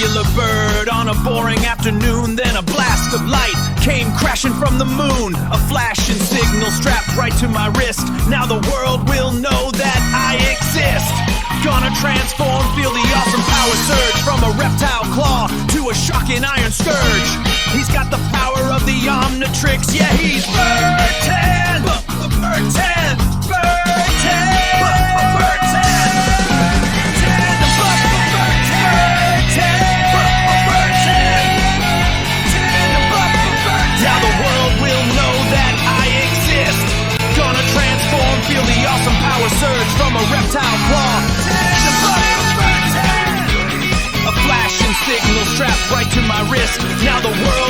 regular bird on a boring afternoon. Then a blast of light came crashing from the moon. A flashing signal strapped right to my wrist. Now the world will know that I exist. Gonna transform, feel the awesome power surge. From a reptile claw to a shocking iron scourge. He's got the power of the Omnitrix. Yeah, he's Burton! Burton! Now the world will know that I exist. Gonna transform, feel the awesome power surge. From a reptile claw a flashing signal strapped right to my wrist. Now the world